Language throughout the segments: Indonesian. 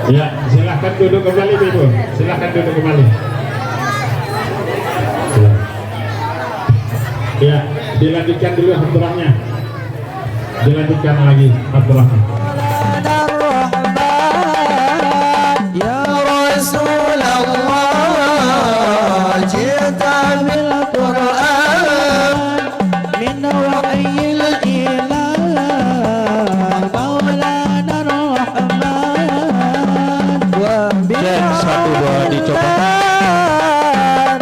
Ya, silahkan duduk kembali Ibu. Silahkan duduk kembali. Ya, dilanjutkan dulu hamdullahnya. Dilanjutkan lagi hamdullahnya. Ya Rasulullah, jita bil Quran min wahyil ilah Maulana Rahman wa bil satu dua dicoba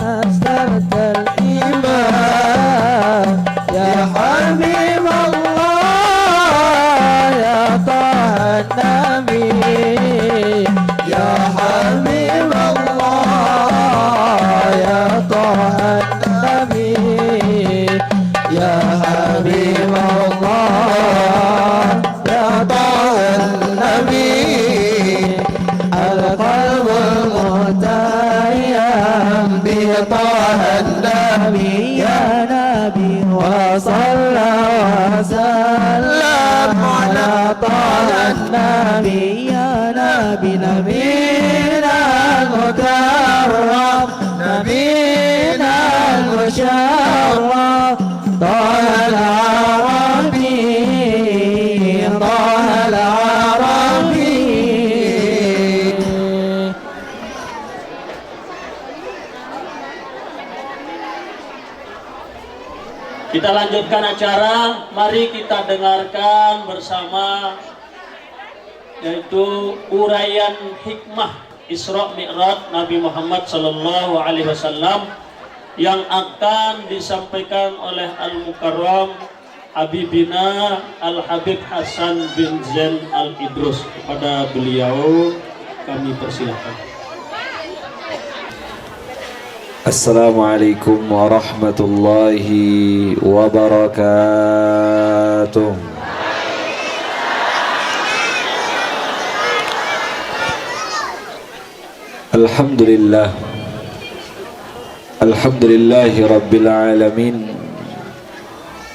nasartal iman ya Habib Allah ya Tahan Nabi ya Habib Allah ya Tahan Nabi ya Habib Allah ya Tahan Nabi al-qalbul mutayyam bi Tahan Nabi ya Nabi wa sallallahu wa sallam ala Tahan Nabi ya Nabi nabiyina al-mukarram nabiyina al-musharraf Taha al-Arabi Taha al-Arabi. Kita lanjutkan acara, mari kita dengarkan bersama yaitu uraian hikmah Isra Mi'raj Nabi Muhammad Sallallahu Alaihi Wasallam yang akan disampaikan oleh Al-Mukarram Habibina Al-Habib Hasan bin Zain Al-Idrus. Kepada beliau kami persilakan. Assalamualaikum warahmatullahi wabarakatuh. Alhamdulillah, alhamdulillahi rabbil alamin,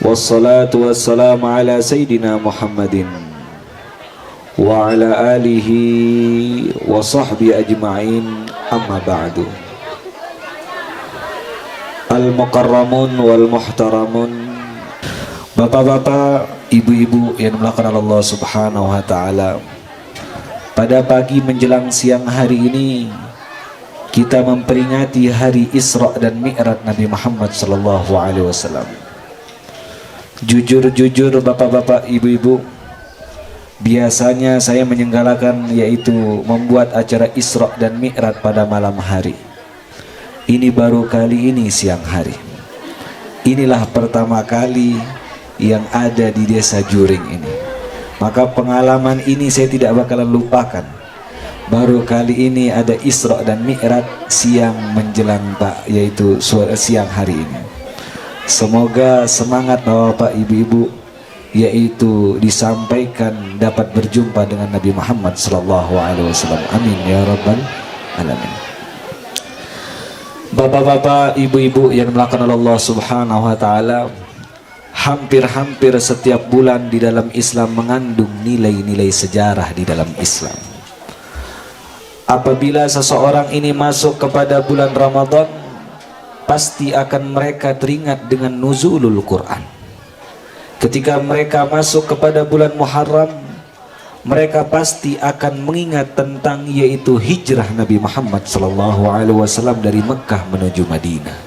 wassalatu wassalamu ala sayyidina Muhammadin wa ala alihi wa sahbihi ajma'in, amma ba'du. Al-mukarramun wal muhtaramun, bapak-bapak, ibu-ibu yang dimulakan Allah Subhanahu wa taala. Pada pagi menjelang siang hari ini kita memperingati hari Isra dan Mi'raj Nabi Muhammad sallallahu alaihi wasallam. Jujur bapak-bapak, ibu-ibu, biasanya saya menyenggalakan yaitu membuat acara Isra dan Mi'raj pada malam hari. Ini baru kali ini siang hari. Inilah pertama kali yang ada di desa Juring ini. Maka pengalaman ini saya tidak bakalan lupakan. Baru kali ini ada Isra dan Mi'raj siang menjelang yaitu siang hari ini. Semoga semangat Bapak Ibu-ibu yaitu disampaikan dapat berjumpa dengan Nabi Muhammad sallallahu alaihi wasallam. Amin ya rabbal alamin. Bapak-bapak, ibu-ibu yang melakukan Allah Subhanahu wa taala, hampir-hampir setiap bulan di dalam Islam mengandung nilai-nilai sejarah di dalam Islam. Apabila seseorang ini masuk kepada bulan Ramadan, pasti akan mereka teringat dengan nuzulul Quran. Ketika mereka masuk kepada bulan Muharram, mereka pasti akan mengingat tentang yaitu hijrah Nabi Muhammad SAW dari Mekah menuju Madinah.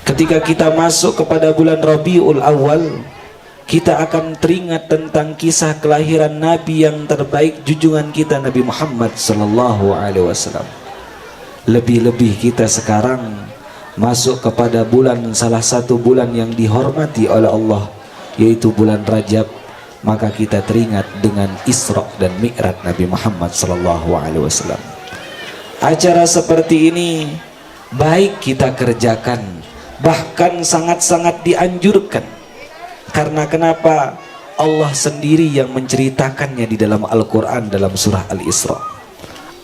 Ketika kita masuk kepada bulan Rabiul Awal, kita akan teringat tentang kisah kelahiran Nabi yang terbaik, junjungan kita Nabi Muhammad SAW. Lebih-lebih kita sekarang masuk kepada bulan, salah satu bulan yang dihormati oleh Allah, yaitu bulan Rajab, maka kita teringat dengan Isra dan Mi'raj Nabi Muhammad SAW. Acara seperti ini baik kita kerjakan, bahkan sangat-sangat dianjurkan. Karena kenapa? Allah sendiri yang menceritakannya di dalam Al-Quran dalam surah Al-Isra.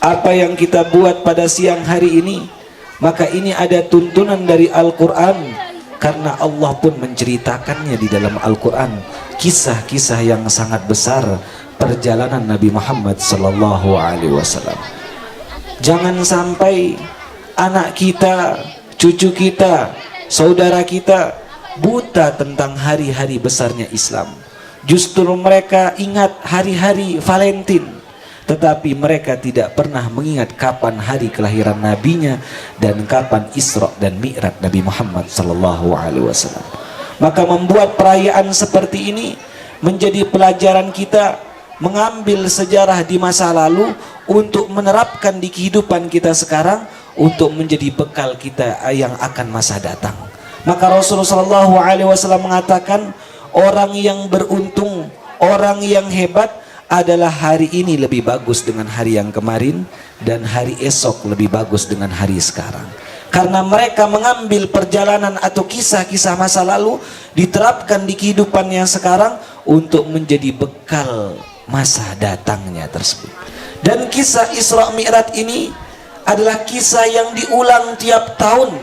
Apa yang kita buat pada siang hari ini, maka ini ada tuntunan dari Al-Quran. Karena Allah pun menceritakannya di dalam Al-Quran, kisah-kisah yang sangat besar perjalanan Nabi Muhammad SAW. Jangan sampai anak kita, cucu kita, saudara kita buta tentang hari-hari besarnya Islam. Justru mereka ingat hari-hari Valentine, tetapi mereka tidak pernah mengingat kapan hari kelahiran nabinya dan kapan Isra dan Mi'raj Nabi Muhammad SAW. Maka membuat perayaan seperti ini menjadi pelajaran kita mengambil sejarah di masa lalu untuk menerapkan di kehidupan kita sekarang untuk menjadi bekal kita yang akan masa datang. Maka Rasulullah SAW mengatakan, orang yang beruntung, orang yang hebat adalah hari ini lebih bagus dengan hari yang kemarin, dan hari esok lebih bagus dengan hari sekarang. Karena mereka mengambil perjalanan atau kisah-kisah masa lalu diterapkan di kehidupan yang sekarang untuk menjadi bekal masa datangnya tersebut. Dan kisah Isra Mi'raj ini adalah kisah yang diulang tiap tahun,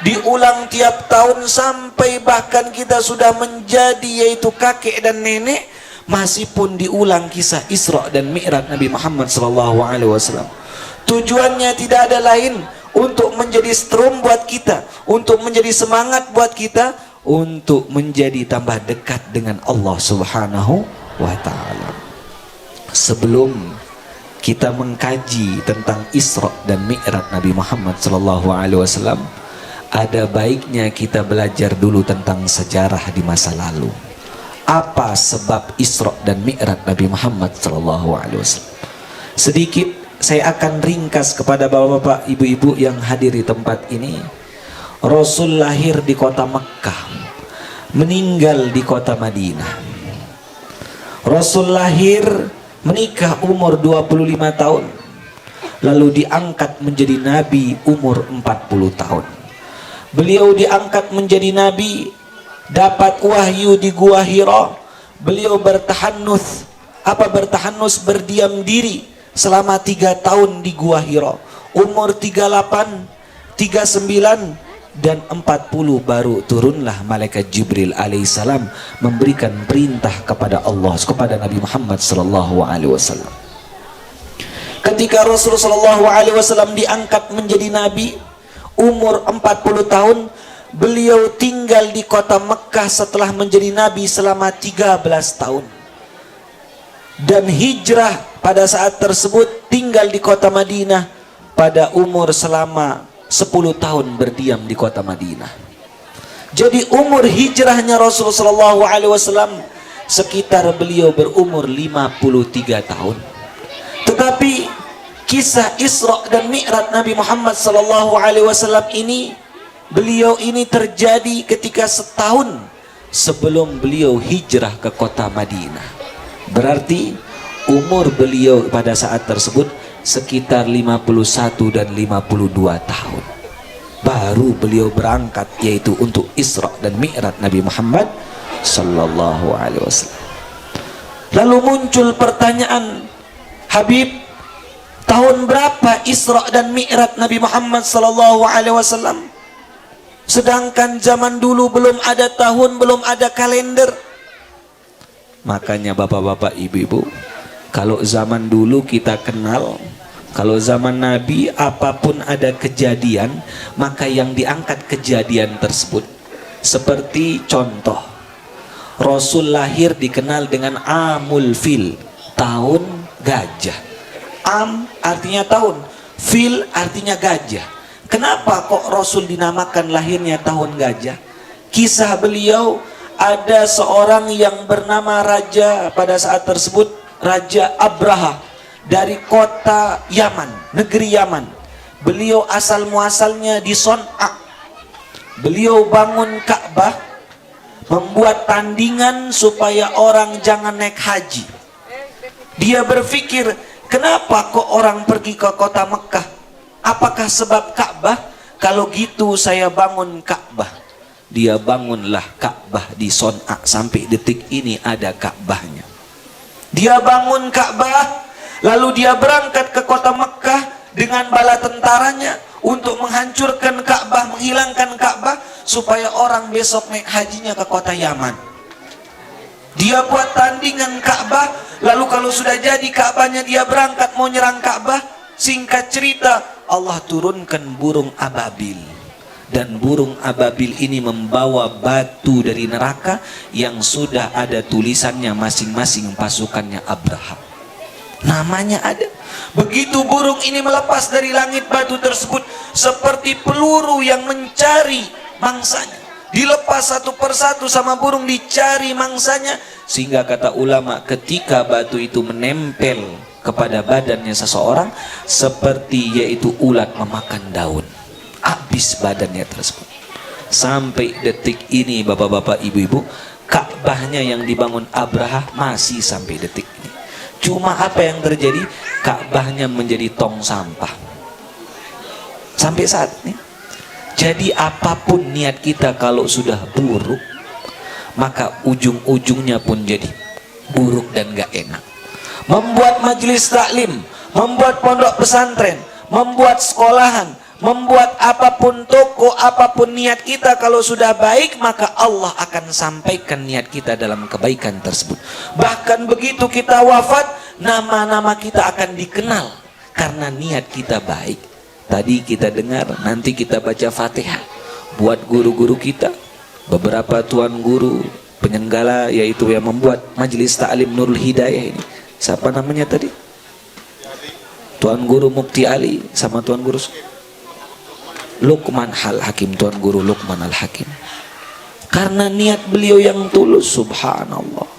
diulang tiap tahun sampai bahkan kita sudah menjadi yaitu kakek dan nenek, masih pun diulang kisah Isra dan Mi'raj Nabi Muhammad SAW. Tujuannya tidak ada lain untuk menjadi strum buat kita, untuk menjadi semangat buat kita, untuk menjadi tambah dekat dengan Allah Subhanahu wa Ta'ala. Sebelum kita mengkaji tentang Isra dan Mi'raj Nabi Muhammad SAW, ada baiknya kita belajar dulu tentang sejarah di masa lalu. Apa sebab Isra dan Mi'raj Nabi Muhammad SAW? Sedikit saya akan ringkas kepada bapak-bapak, ibu-ibu yang hadir di tempat ini. Rasul lahir di kota Mekkah, meninggal di kota Madinah. Rasul lahir, menikah umur 25 tahun, lalu diangkat menjadi nabi umur 40 tahun. Beliau diangkat menjadi nabi, dapat wahyu di Gua Hira. Beliau bertahannuts. Apa bertahannuts? Berdiam diri selama 3 tahun di Gua Hira. Umur 38, 39 dan 40 baru turunlah malaikat Jibril alaihissalam memberikan perintah kepada Allah, kepada Nabi Muhammad SAW. Ketika Rasulullah SAW diangkat menjadi nabi umur 40 tahun, beliau tinggal di kota Mekkah setelah menjadi nabi selama 13 tahun. Dan hijrah pada saat tersebut tinggal di kota Madinah pada umur selama 10 tahun berdiam di kota Madinah. Jadi umur hijrahnya Rasulullah SAW sekitar beliau berumur 53 tahun. Tetapi kisah Isra dan Mi'raj Nabi Muhammad SAW ini, beliau ini terjadi ketika setahun sebelum beliau hijrah ke kota Madinah. Berarti umur beliau pada saat tersebut sekitar 51 dan 52 tahun. baru beliau berangkat, yaitu untuk Isra dan Mi'raj Nabi Muhammad sallallahu alaihi wasallam. Lalu muncul pertanyaan, Habib, tahun berapa Isra dan Mi'raj Nabi Muhammad sallallahu alaihi wasallam? Sedangkan zaman dulu belum ada tahun, belum ada kalender. Makanya bapak-bapak, ibu-ibu, kalau zaman dulu kita kenal, kalau zaman Nabi apapun ada kejadian, maka yang diangkat kejadian tersebut. Seperti contoh, Rasul lahir dikenal dengan Amul Fil, tahun gajah. Am artinya tahun, Fil artinya gajah. Kenapa kok Rasul dinamakan lahirnya tahun gajah? Kisah beliau, ada seorang yang bernama raja pada saat tersebut, Raja Abraha, dari kota Yaman, negeri Yaman. Beliau asal muasalnya di Son'a. Beliau bangun Ka'bah, membuat tandingan supaya orang jangan naik haji. Dia berpikir, kenapa kok orang pergi ke kota Mekah? Apakah sebab Ka'bah? Kalau gitu saya bangun Ka'bah. Dia bangunlah Ka'bah di Son'a, sampai detik ini ada Ka'bahnya. Dia bangun Ka'bah, lalu dia berangkat ke kota Mekah dengan bala tentaranya untuk menghancurkan Ka'bah, menghilangkan Ka'bah, supaya orang besok naik hajinya ke kota Yaman. Dia buat tandingan Ka'bah, lalu kalau sudah jadi Ka'bahnya, dia berangkat mau nyerang Ka'bah. Singkat cerita, Allah turunkan burung ababil. Dan burung ababil ini membawa batu dari neraka yang sudah ada tulisannya masing-masing pasukannya Abraha. Namanya ada. Begitu burung ini melepas dari langit batu tersebut, seperti peluru yang mencari mangsanya. Dilepas satu persatu sama burung, dicari mangsanya. Sehingga kata ulama, ketika batu itu menempel kepada badannya seseorang, seperti yaitu ulat memakan daun, habis badannya tersebut. Sampai detik ini bapak-bapak, ibu-ibu, Ka'bahnya yang dibangun Abraha masih sampai detik ini. Cuma apa yang terjadi? Ka'bahnya menjadi tong sampah sampai saat ini. Jadi apapun niat kita kalau sudah buruk, maka ujung-ujungnya pun jadi buruk dan gak enak. Membuat majelis taklim, membuat pondok pesantren, membuat sekolahan, membuat apapun toko, apapun niat kita kalau sudah baik, maka Allah akan sampaikan niat kita dalam kebaikan tersebut. Bahkan begitu kita wafat, nama-nama kita akan dikenal karena niat kita baik. Tadi kita dengar, nanti kita baca Fatihah buat guru-guru kita, beberapa tuan guru penyenggala, yaitu yang membuat majelis taklim Nurul Hidayah ini. Siapa namanya tadi? Tuan Guru Mukti Ali sama Tuan Guru Luqman Al-Hakim, Tuan Guru Luqman Al-Hakim. Karena niat beliau yang tulus, subhanallah.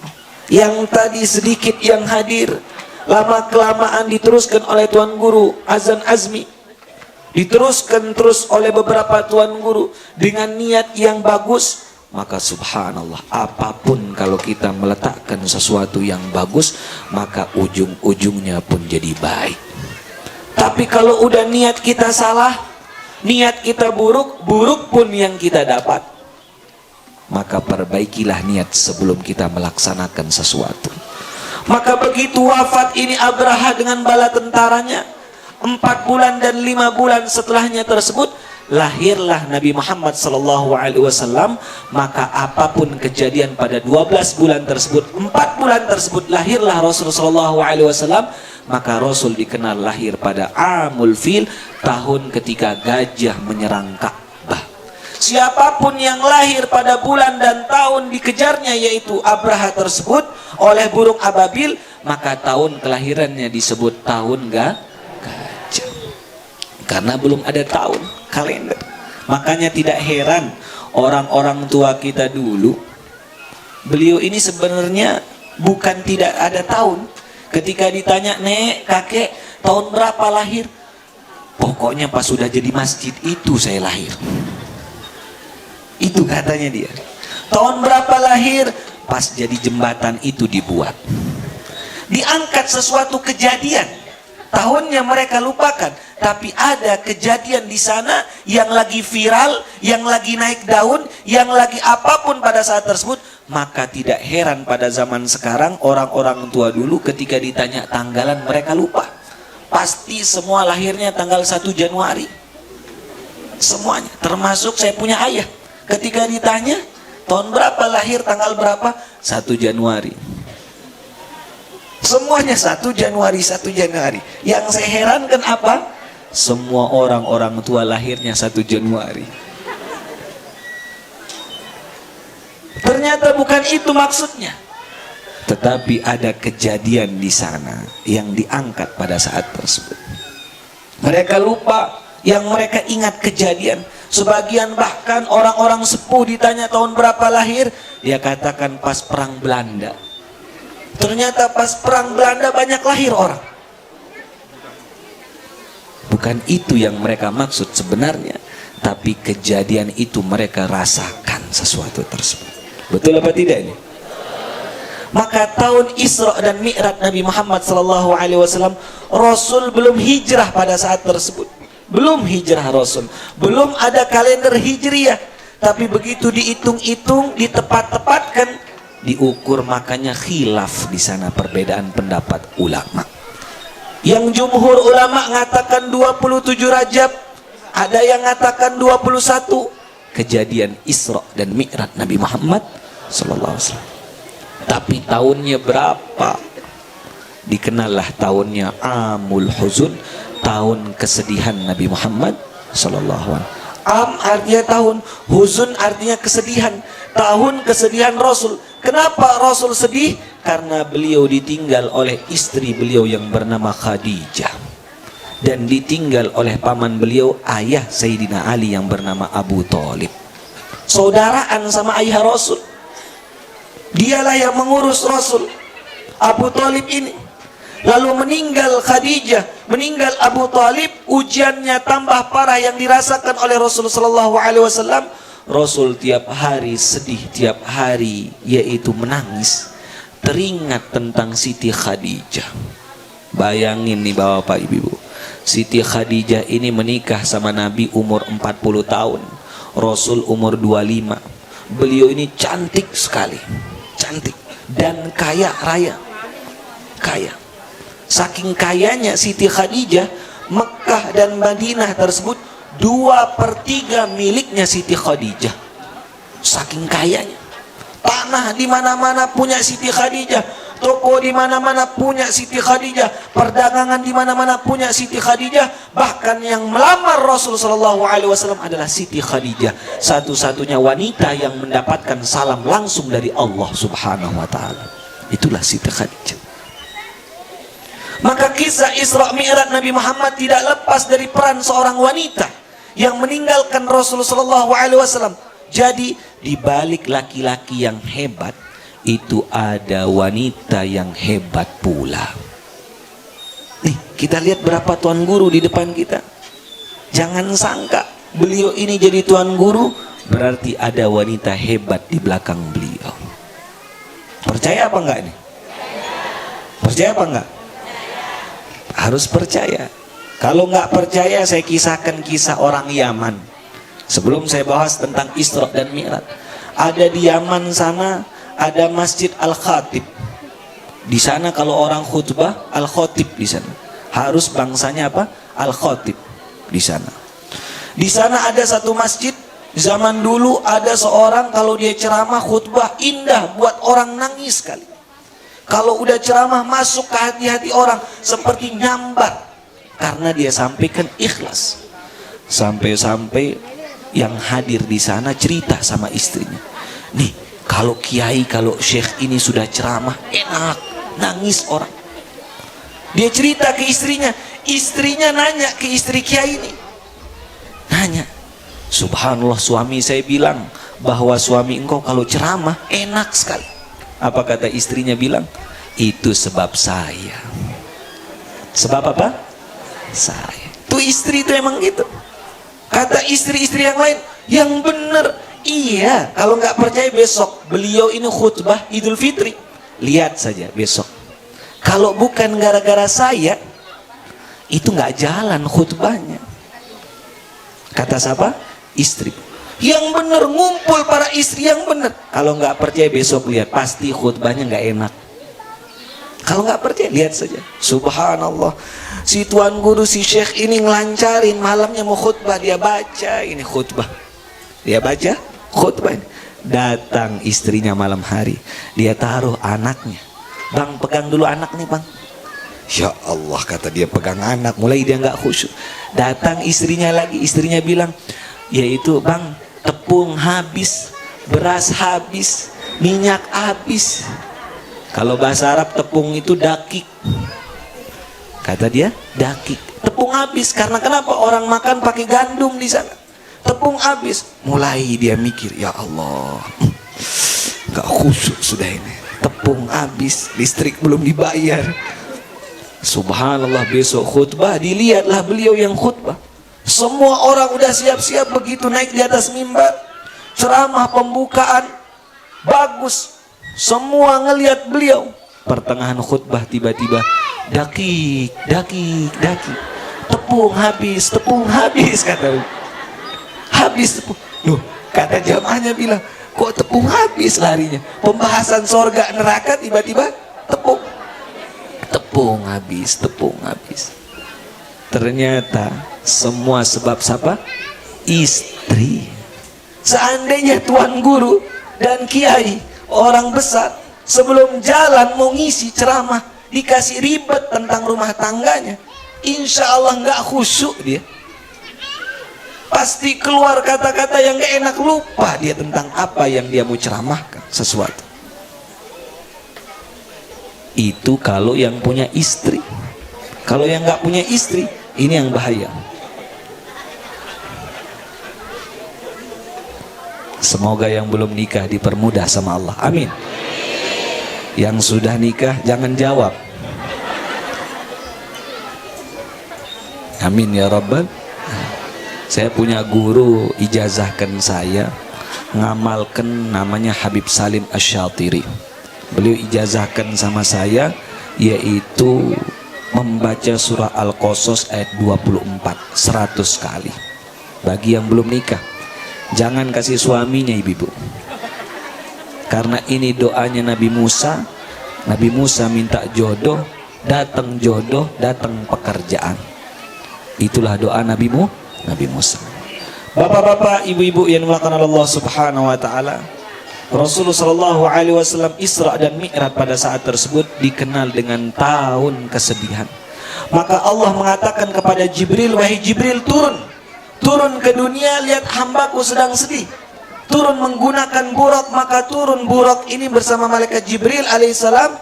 Yang tadi sedikit yang hadir, lama-kelamaan diteruskan oleh Tuan Guru Azan Azmi, diteruskan terus oleh beberapa Tuan Guru dengan niat yang bagus. Maka subhanallah, apapun kalau kita meletakkan sesuatu yang bagus, maka ujung-ujungnya pun jadi baik. Tapi kalau udah niat kita salah, niat kita buruk, buruk pun yang kita dapat. Maka perbaikilah niat sebelum kita melaksanakan sesuatu. Maka begitu wafat ini Abraha dengan bala tentaranya, 4 bulan dan 5 bulan setelahnya tersebut, lahirlah Nabi Muhammad SAW. Maka apapun kejadian pada 12 bulan tersebut, 4 bulan tersebut, lahirlah Rasulullah SAW. Maka Rasul dikenal lahir pada Amul Fil, tahun ketika gajah menyerang Ka'bah. Siapapun yang lahir pada bulan dan tahun dikejarnya, yaitu Abraha tersebut, oleh burung ababil, maka tahun kelahirannya disebut tahun gajah. Karena belum ada tahun kalender. Makanya tidak heran orang-orang tua kita dulu, beliau ini sebenarnya bukan tidak ada tahun. Ketika ditanya, "Nek, kakek, tahun berapa lahir?" "Pokoknya pas sudah jadi masjid itu saya lahir." Itu katanya dia. "Tahun berapa lahir?" "Pas jadi jembatan itu dibuat." Diangkat sesuatu kejadian, tahunnya mereka lupakan. tapi ada kejadian di sana yang lagi viral, yang lagi naik daun, yang lagi apapun pada saat tersebut, maka tidak heran pada zaman sekarang orang-orang tua dulu ketika ditanya tanggalan mereka lupa. Pasti semua lahirnya tanggal 1 Januari. Semuanya, termasuk saya punya ayah. Ketika ditanya tahun berapa lahir, tanggal berapa, 1 Januari. Semuanya 1 Januari, 1 Januari. Yang saya herankan apa? Semua orang-orang tua lahirnya 1 Januari. Ternyata bukan itu maksudnya. Tetapi ada kejadian di sana yang diangkat pada saat tersebut. Mereka lupa, yang mereka ingat kejadian. Sebagian bahkan orang-orang sepuh ditanya tahun berapa lahir, dia katakan pas perang Belanda. Ternyata pas perang Belanda banyak lahir orang. Bukan itu yang mereka maksud sebenarnya, tapi kejadian itu mereka rasakan sesuatu tersebut. Betul apa tidak ini? Maka tahun Isra dan Mi'raj Nabi Muhammad SAW, Rasul belum hijrah pada saat tersebut. Belum hijrah Rasul, belum ada kalender hijriah. Tapi begitu dihitung-hitung, ditepat-tepatkan, diukur, makanya khilaf di sana, perbedaan pendapat ulama. Yang jumhur ulama mengatakan 27 Rajab, ada yang mengatakan 21. Kejadian Isra dan Mi'raj Nabi Muhammad SAW. Tapi tahunnya berapa? Dikenallah tahunnya Amul Huzun, tahun kesedihan Nabi Muhammad SAW. Am artinya tahun, Huzun artinya kesedihan, tahun kesedihan Rasul. Kenapa Rasul sedih? Karena beliau ditinggal oleh istri beliau yang bernama Khadijah, dan ditinggal oleh paman beliau, ayah Sayyidina Ali yang bernama Abu Thalib. Saudaraan sama ayah Rasul. Dialah yang mengurus Rasul, Abu Thalib ini. Lalu meninggal Khadijah, meninggal Abu Thalib, ujiannya tambah parah yang dirasakan oleh Rasulullah SAW. Rasul tiap hari sedih, tiap hari yaitu menangis, teringat tentang Siti Khadijah. Bayangin nih Bapak Ibu, Siti Khadijah ini menikah sama Nabi umur 40 tahun, Rasul umur 25. Beliau ini cantik sekali, cantik dan kaya raya, kaya. Saking kayanya Siti Khadijah, Mekah dan Madinah tersebut 2/3 miliknya Siti Khadijah. Saking kayanya, tanah di mana-mana punya Siti Khadijah, toko di mana-mana punya Siti Khadijah, perdagangan di mana-mana punya Siti Khadijah. Bahkan yang melamar Rasulullah SAW adalah Siti Khadijah, satu-satunya wanita yang mendapatkan salam langsung dari Allah Subhanahu wa Ta'ala. Itulah Siti Khadijah. Maka kisah Isra Mi'raj Nabi Muhammad tidak lepas dari peran seorang wanita yang meninggalkan Rasulullah SAW. Jadi di balik laki-laki yang hebat itu ada wanita yang hebat pula. Nih, kita lihat berapa tuan guru di depan kita. Jangan sangka beliau ini jadi tuan guru berarti ada wanita hebat di belakang beliau. Percaya apa enggak nih? Percaya apa enggak? Harus percaya. Kalau nggak percaya, saya kisahkan kisah orang Yaman. Sebelum saya bahas tentang Isra dan Mi'raj, ada di Yaman sana ada Masjid Al-Khatib. Di sana kalau orang khutbah, Al-Khatib di sana. Harus bangsanya apa? Al-Khatib di sana. Di sana ada satu masjid. Zaman dulu ada seorang kalau dia ceramah khutbah indah, buat orang nangis sekali. Kalau udah ceramah masuk ke hati-hati orang seperti nyambar, karena dia sampaikan ikhlas. Sampai-sampai yang hadir di sana cerita sama istrinya, nih kalau kiai, kalau syekh ini sudah ceramah enak, nangis orang. Dia cerita ke istrinya, istrinya nanya ke istri kiai ini, nanya, subhanallah suami saya bilang bahwa suami engkau kalau ceramah enak sekali. Apa kata istrinya bilang? Itu sebab saya. Sebab apa? Saya. Tuh istri itu emang gitu. Kata istri-istri yang lain, yang benar. Iya, kalau nggak percaya besok beliau ini khutbah Idul Fitri. Lihat saja besok. Kalau bukan gara-gara saya, itu nggak jalan khutbahnya. Kata siapa? Istri. Yang benar, ngumpul para istri yang benar. Kalau nggak percaya besok lihat, pasti khutbahnya nggak enak. Kalau nggak percaya lihat saja. Subhanallah, si tuan guru, si syekh ini ngelancarin, malamnya mau khutbah, dia baca ini khutbah, dia baca khutbah. Datang istrinya malam hari, dia taruh anaknya. Bang, pegang dulu anak nih bang. Ya Allah, kata dia, pegang anak, mulai dia nggak khusyuk. Datang istrinya lagi, istrinya bilang, yaitu bang, tepung habis, beras habis, minyak habis. Kalau bahasa Arab tepung itu dakik. Kata dia, dakik. Tepung habis, karena kenapa? Orang makan pakai gandum di sana. Tepung habis. Mulai dia mikir, ya Allah, nggak khusyuk sudah ini. Tepung habis, listrik belum dibayar. Subhanallah, besok khutbah, dilihatlah beliau yang khutbah. Semua orang udah siap-siap, begitu naik di atas mimbar, ceramah pembukaan bagus, semua ngelihat beliau. Pertengahan khutbah tiba-tiba dakik, dakik, dakik. Tepung habis kata. Habis tepung. Loh, kata jamaahnya bilang, kok tepung habis larinya? Pembahasan sorga neraka tiba-tiba tepung. Tepung habis. Ternyata semua sebab siapa? Istri. Seandainya tuan guru dan kiai, orang besar, sebelum jalan mau ngisi ceramah dikasih ribet tentang rumah tangganya, insya Allah nggak khusyuk dia. Pasti keluar kata-kata yang gak enak, lupa dia tentang apa yang dia mau ceramahkan sesuatu. Itu kalau yang punya istri. Kalau yang gak punya istri, ini yang bahaya. Semoga yang belum nikah dipermudah sama Allah, amin. Yang sudah nikah jangan jawab, amin ya Rabbal. Saya punya guru ijazahkan saya, ngamalkan, namanya Habib Salim Asy-Syatiri. Beliau ijazahkan sama saya, yaitu membaca surah Al-Qasas ayat 24 100 kali. Bagi yang belum nikah, jangan kasih suaminya ibu-ibu, karena ini doanya Nabi Musa. Nabi Musa minta jodoh, datang pekerjaan. Itulah doa Nabi Musa. Bapak-bapak, ibu-ibu yang dimuliakan Allah Subhanahu wa taala, Rasulullah sallallahu alaihi wasallam Isra dan Mi'raj pada saat tersebut dikenal dengan tahun kesedihan. Maka Allah mengatakan kepada Jibril, wahai Jibril, turun ke dunia, lihat hambaku sedang sedih. Turun menggunakan buraq, maka turun buraq ini bersama malaikat Jibril alaihissalam.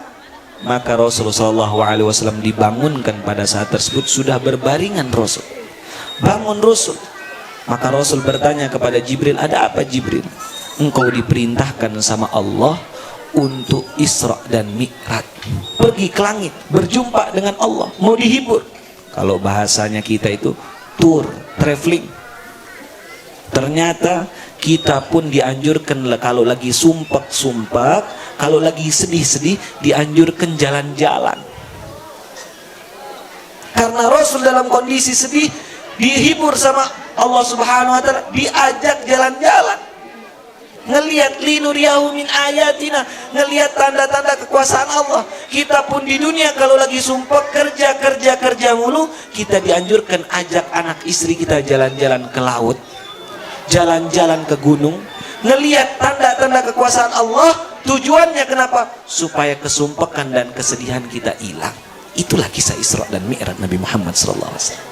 Maka Rasulullah sallallahu alaihi wasallam dibangunkan pada saat tersebut, sudah berbaringan Rasul. Bangun Rasul. Maka Rasul bertanya kepada Jibril, ada apa Jibril? Engkau diperintahkan sama Allah untuk Isra dan Mi'raj, pergi ke langit, berjumpa dengan Allah, mau dihibur. Kalau bahasanya kita itu tour, traveling. Ternyata kita pun dianjurkan, kalau lagi sumpek-sumpek, kalau lagi sedih-sedih, dianjurkan jalan-jalan. Karena Rasul dalam kondisi sedih dihibur sama Allah Subhanahu wa taala, diajak jalan-jalan, ngelihat linuriyahu min ayatina, ngelihat tanda-tanda kekuasaan Allah. Kita pun di dunia kalau lagi sumpah kerja mulu, kita dianjurkan ajak anak istri kita jalan-jalan ke laut, jalan-jalan ke gunung, ngelihat tanda-tanda kekuasaan Allah. Tujuannya kenapa? Supaya kesumpekan dan kesedihan kita hilang. Itulah kisah Isra dan Mi'raj Nabi Muhammad SAW.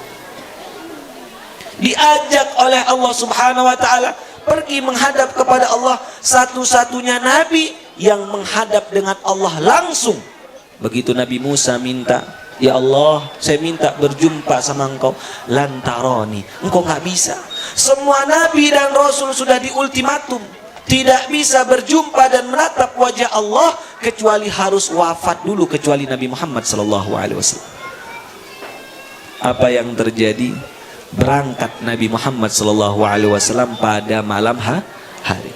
Diajak oleh Allah Subhanahu wa taala pergi menghadap kepada Allah, satu-satunya nabi yang menghadap dengan Allah langsung. Begitu Nabi Musa minta, ya Allah, saya minta berjumpa sama engkau. Lantaroni, engkau nggak bisa. Semua nabi dan rasul sudah diultimatum, tidak bisa berjumpa dan menatap wajah Allah kecuali harus wafat dulu, kecuali Nabi Muhammad SAW. Apa yang terjadi? Berangkat Nabi Muhammad SAW pada malam hari.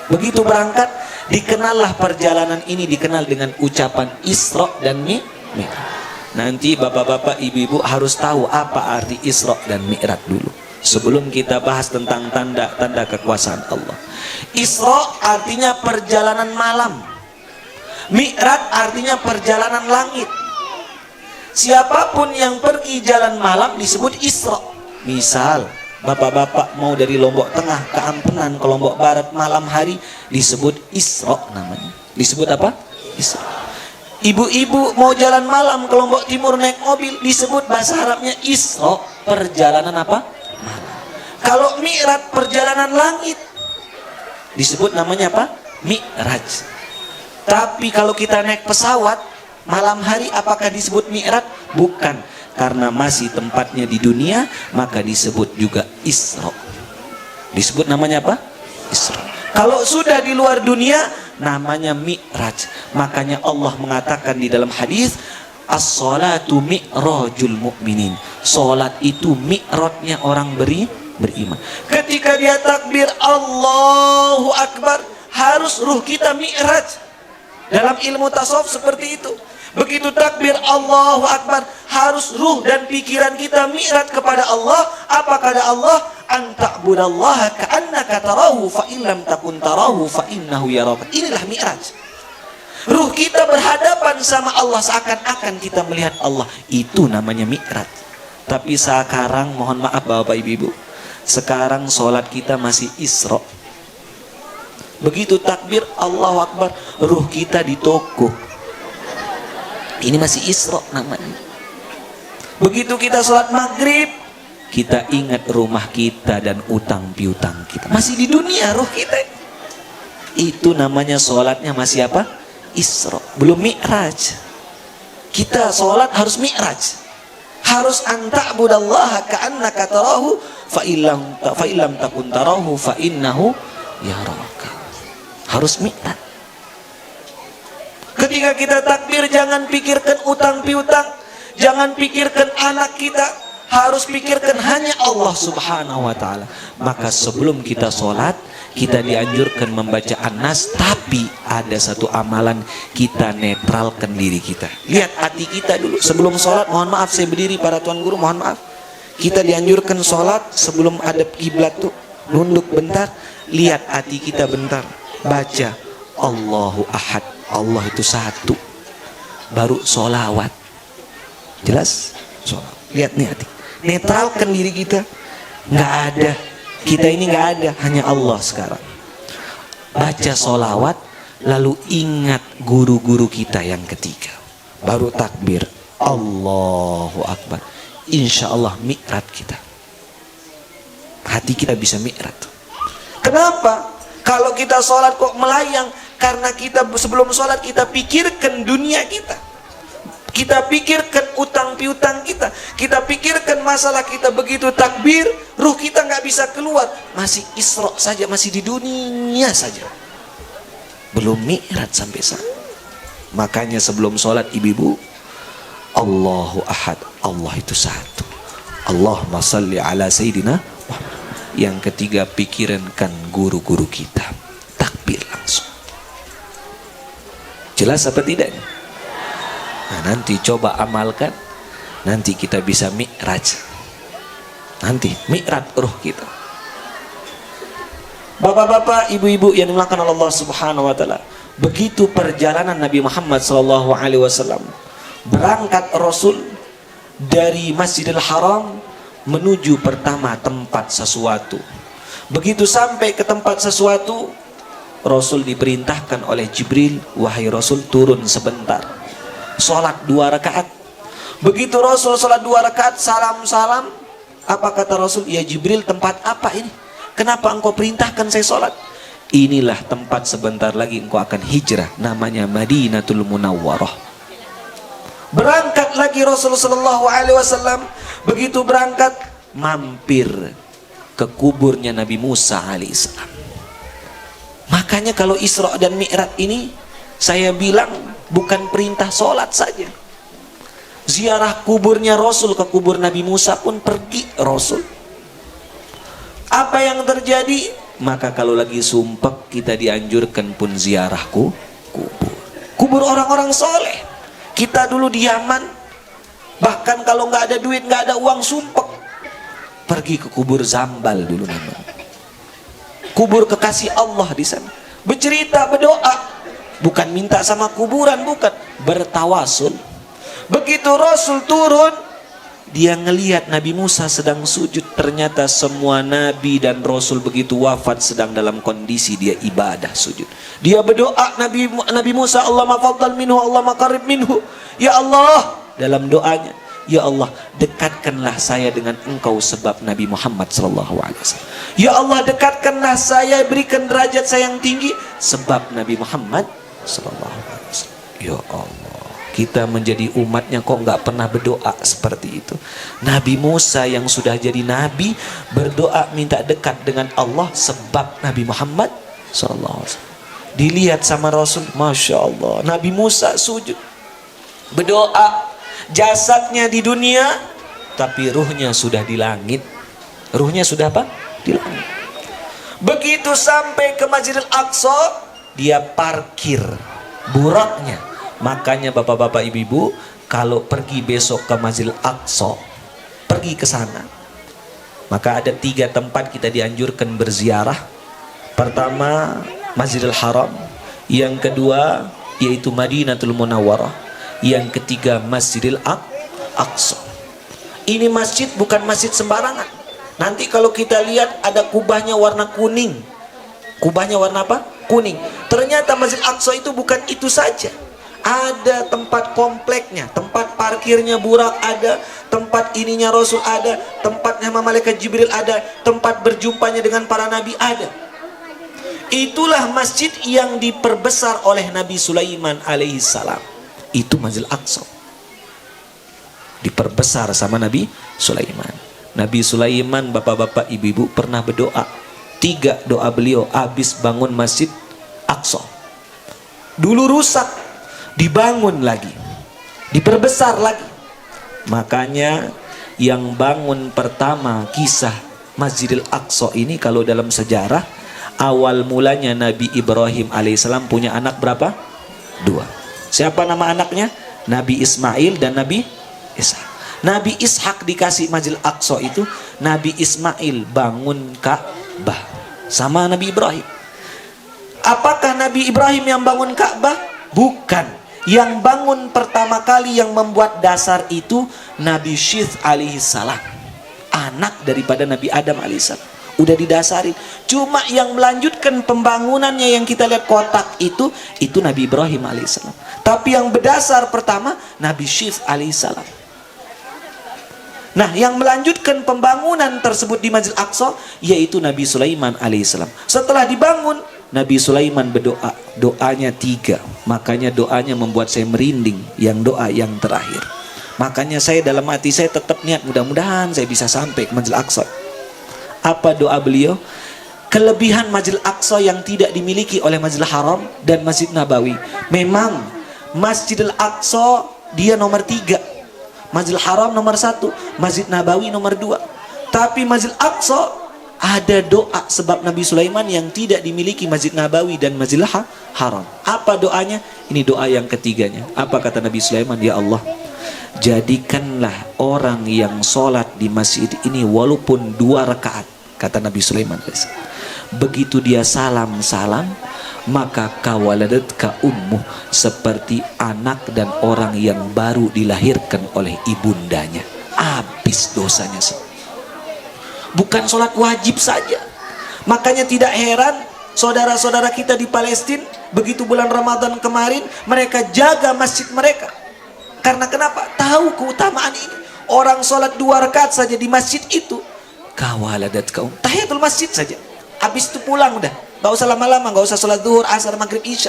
Begitu berangkat, dikenallah perjalanan ini dikenal dengan ucapan Isra dan Mi'raj. Nanti bapak-bapak, ibu-ibu harus tahu apa arti Isra dan Mi'raj dulu sebelum kita bahas tentang tanda-tanda kekuasaan Allah. Isra artinya perjalanan malam, Mi'raj artinya perjalanan langit. Siapapun yang pergi jalan malam disebut Isra. Misal bapak-bapak mau dari Lombok Tengah ke Ampenan ke Lombok Barat malam hari, disebut Isra namanya. Disebut apa? Isra. Ibu-ibu mau jalan malam ke Lombok Timur naik mobil, disebut bahasa Arabnya Isra, perjalanan apa? Malam. Kalau Mi'raj perjalanan langit, disebut namanya apa? Mi'raj. Tapi kalau kita naik pesawat malam hari, apakah disebut Mi'raj? Bukan, karena masih tempatnya di dunia, maka disebut juga Isra. Disebut namanya apa? Isra. Kalau sudah di luar dunia, namanya Mi'raj. Makanya Allah mengatakan di dalam hadis, as-salatu mi'rajul mu'minin. Salat itu mi'rajnya orang beriman. Ketika dia takbir Allahu Akbar, harus ruh kita mi'raj. Dalam ilmu tasawuf seperti itu. Begitu takbir Allahu Akbar, harus ruh dan pikiran kita mi'raj kepada Allah. Apa kata Allah? Anta'budallaha ka'annaka tarahu fa in lam takun tarahu fa innahu yaraka. Inilah mi'raj. Ruh kita berhadapan sama Allah seakan-akan kita melihat Allah. Itu namanya mi'raj. Tapi sekarang mohon maaf Bapak Ibu, sekarang sholat kita masih Isra. Begitu takbir Allahu Akbar, ruh kita di toko. Ini masih Isra namanya. Begitu kita sholat maghrib, kita ingat rumah kita dan utang piutang kita. Masih di dunia ruh kita. Itu namanya sholatnya masih apa? Isra, belum Mi'raj. Kita sholat harus Mi'raj. Harus anta'budallaha ka'annaka tarahu fa illam takun tarahu fa innahu yaraka. Harus Mi'raj. Ketika kita takbir, jangan pikirkan utang piutang, jangan pikirkan anak kita, harus pikirkan hanya Allah Subhanahu wa ta'ala. Maka sebelum kita sholat, kita dianjurkan membaca An-Nas, tapi ada satu amalan, kita netralkan diri kita. Lihat hati kita dulu sebelum sholat. Mohon maaf saya berdiri para tuan guru, mohon maaf. Kita dianjurkan sholat sebelum ada kiblat tuh, nunduk bentar, lihat hati kita bentar, baca Allahu Ahad, Allah itu satu, baru sholawat. Jelas? Sholat. Lihat nih hati, netralkan diri kita. Nggak ada, kita ini nggak ada, hanya Allah sekarang. Baca sholawat, lalu ingat guru-guru kita yang ketiga, baru takbir Allahu Akbar. Insya Allah mi'raj kita, hati kita bisa mi'raj. Kenapa? Kalau kita sholat kok melayang? Karena kita sebelum sholat kita pikirkan dunia kita, kita pikirkan utang piutang kita, kita pikirkan masalah kita. Begitu takbir, ruh kita nggak bisa keluar, masih Isra saja, masih di dunia saja, belum mi'raj sampai sana. Makanya sebelum sholat ibu-ibu, Allahu Ahad, Allah itu satu. Allahumma salli ala Sayyidina Muhammad. Yang ketiga, pikirkan guru-guru kita, takbir langsung. Jelas apa tidak? Nah, nanti coba amalkan, nanti kita bisa mi'raj. Nanti mi'raj ruh kita. Bapak-bapak, ibu-ibu yang dimuliakan Allah Subhanahu wa taala, begitu perjalanan Nabi Muhammad SAW, berangkat Rasul dari Masjidil Haram menuju pertama tempat sesuatu. Begitu sampai ke tempat sesuatu, Rasul diperintahkan oleh Jibril, wahai Rasul turun sebentar, sholat 2 rakaat. Begitu Rasul sholat 2 rakaat, salam-salam. Apa kata Rasul? Ya Jibril, tempat apa ini? Kenapa engkau perintahkan saya sholat? Inilah tempat sebentar lagi engkau akan hijrah, namanya Madinatul Munawwarah. Berangkat lagi Rasulullah SAW. Begitu berangkat, mampir ke kuburnya Nabi Musa alaihissalam. Makanya kalau Isra dan Mi'raj ini, saya bilang bukan perintah sholat saja. Ziarah kuburnya Rasul, ke kubur Nabi Musa pun pergi Rasul. Apa yang terjadi? Maka kalau lagi sumpek, kita dianjurkan pun ziarah kubur. Kubur orang-orang soleh. Kita dulu di Yaman, Bahkan kalau nggak ada duit, nggak ada uang, sumpek. Pergi ke kubur Zambal dulu namanya. Kubur kekasih Allah di sana. Bercerita, berdoa. Bukan minta sama kuburan, bukan. Bertawasul. Begitu Rasul turun, dia ngelihat Nabi Musa sedang sujud. Ternyata semua Nabi dan Rasul begitu wafat sedang dalam kondisi dia ibadah sujud. Dia berdoa, Nabi Musa, Allah mafaddal minhu, Allah makarib minhu. Ya Allah, dalam doanya, ya Allah, dekatkanlah saya dengan engkau sebab Nabi Muhammad SAW. Ya Allah, dekatkanlah saya, berikan derajat saya yang tinggi sebab Nabi Muhammad SAW. Ya Allah, kita menjadi umatnya kok nggak pernah berdoa seperti itu. Nabi Musa yang sudah jadi nabi berdoa minta dekat dengan Allah sebab Nabi Muhammad SAW. Dilihat sama Rasul, Masya Allah, Nabi Musa sujud berdoa, jasadnya di dunia tapi ruhnya sudah di langit. Ruhnya sudah apa? Di langit. Begitu sampai ke Masjidil Aqsa, dia parkir buraknya. Makanya bapak-bapak ibu-ibu, kalau pergi besok ke Masjidil Aqsa, pergi ke sana, maka ada 3 tempat kita dianjurkan berziarah. Pertama Masjidil Haram, yang kedua yaitu Madinatul Munawwarah, yang ketiga Masjidil Aqsa. Ini masjid bukan masjid sembarangan. Nanti kalau kita lihat ada kubahnya warna kuning. Kubahnya warna apa? Kuning. Ternyata Masjid Aqsa itu bukan itu saja. Ada tempat kompleknya, tempat parkirnya burak ada, tempat ininya Rasul ada, tempatnya malaikat Jibril ada, tempat berjumpanya dengan para nabi ada. Itulah masjid yang diperbesar oleh Nabi Sulaiman alaihissalam. Itu Masjidil Aqsa. Diperbesar sama Nabi Sulaiman. Nabi Sulaiman, bapak-bapak, ibu-ibu, pernah berdoa. 3 doa beliau habis bangun Masjid Aqsa. Dulu rusak, dibangun lagi, diperbesar lagi. Makanya yang bangun pertama kisah Masjidil Aqsa ini, kalau dalam sejarah, awal mulanya Nabi Ibrahim alaihissalam punya anak berapa? 2. Siapa nama anaknya? Nabi Ismail dan Nabi Ishak. Nabi Ishak dikasih Masjidil Aqsa itu, Nabi Ismail bangun Ka'bah sama Nabi Ibrahim. Apakah Nabi Ibrahim yang bangun Ka'bah? Bukan. Yang bangun pertama kali, yang membuat dasar itu Nabi Syith alaihissalam, anak daripada Nabi Adam alaihissalam. Udah didasarin. Cuma yang melanjutkan pembangunannya yang kita lihat kotak itu Nabi Ibrahim alaihissalam. Tapi yang berdasar pertama Nabi Syith alaihissalam. Nah, yang melanjutkan pembangunan tersebut di Masjidil Aqsa yaitu Nabi Sulaiman alaihissalam. Setelah dibangun, Nabi Sulaiman berdoa, doanya 3. Makanya doanya membuat saya merinding, yang doa yang terakhir. Makanya saya dalam hati saya tetap niat, mudah-mudahan saya bisa sampai ke Masjidil Aqsa. Apa doa beliau? Kelebihan Masjidil Aqsa yang tidak dimiliki oleh Masjidil Haram dan Masjid Nabawi. Memang Masjidil Aqsa dia nomor 3. Masjidil Haram nomor 1, Masjid Nabawi nomor 2. Tapi Masjidil Aqsa ada doa sebab Nabi Sulaiman yang tidak dimiliki Masjid Nabawi dan Masjidil Haram. Apa doanya? Ini doa yang ketiganya. Apa kata Nabi Sulaiman? Ya Allah, jadikanlah orang yang sholat di masjid ini walaupun 2 rakaat. Kata Nabi Sulaiman. Begitu dia salam, maka kawaladatka ummuh, seperti anak dan orang yang baru dilahirkan oleh ibundanya. Habis dosanya. Bukan sholat wajib saja. Makanya tidak heran saudara-saudara kita di Palestina, begitu bulan Ramadan kemarin, mereka jaga masjid mereka. Karena kenapa? Tahu keutamaan ini. Orang sholat 2 rakaat saja di masjid itu, kawaladatka ummuh, tahiyatul masjid saja. Habis itu pulang udah. Gak usah lama-lama, gak usah sholat zuhur, asar, maghrib, isya.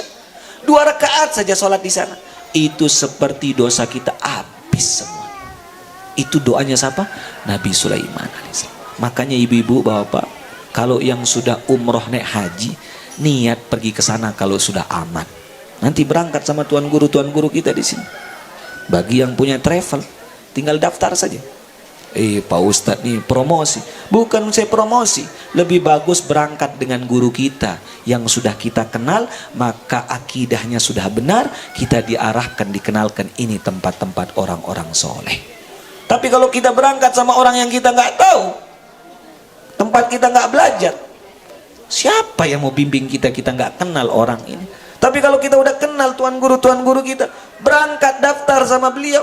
2 rakaat saja sholat di sana. Itu seperti dosa kita habis semua. Itu doanya siapa? Nabi Sulaiman. Makanya ibu-ibu, bapak, kalau yang sudah umroh naik haji, niat pergi ke sana kalau sudah aman. Nanti berangkat sama tuan guru kita di sini. Bagi yang punya travel, tinggal daftar saja. Pak Ustadz nih promosi. Bukan saya promosi, lebih bagus berangkat dengan guru kita yang sudah kita kenal, maka akidahnya sudah benar, kita diarahkan, dikenalkan ini tempat-tempat orang-orang soleh. Tapi kalau kita berangkat sama orang yang kita nggak tahu, tempat kita nggak belajar, siapa yang mau bimbing kita? Kita nggak kenal orang ini. Tapi kalau kita udah kenal tuan guru kita, berangkat daftar sama beliau.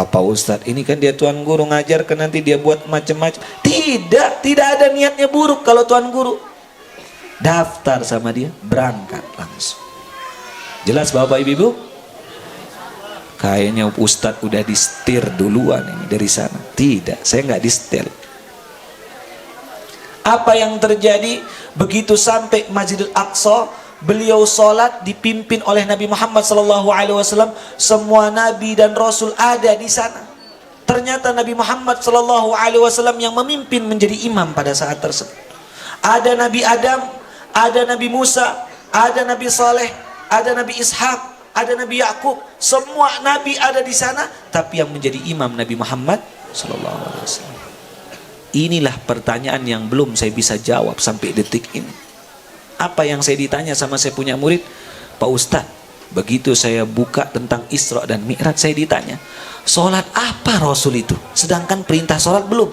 Pak Ustadz, ini kan dia tuan guru ngajar, kan nanti dia buat macam-macam. Tidak ada niatnya buruk. Kalau tuan guru daftar sama dia, berangkat langsung. Jelas Bapak Ibu? Kayaknya Ustadz udah disetir duluan ini dari sana. Tidak, saya nggak disetir. Apa yang terjadi begitu sampai Masjidil Aqsa, beliau sholat dipimpin oleh Nabi Muhammad SAW. Semua Nabi dan Rasul ada di sana. Ternyata Nabi Muhammad SAW yang memimpin menjadi imam pada saat tersebut. Ada Nabi Adam, ada Nabi Musa, ada Nabi Saleh, ada Nabi Ishak, ada Nabi Yakub. Semua Nabi ada di sana, tapi yang menjadi imam Nabi Muhammad SAW. Inilah pertanyaan yang belum saya bisa jawab sampai detik ini. Apa yang saya ditanya sama saya punya murid, Pak Ustadz, begitu saya buka tentang Isra dan Mi'raj, saya ditanya, sholat apa Rasul itu? Sedangkan perintah sholat belum.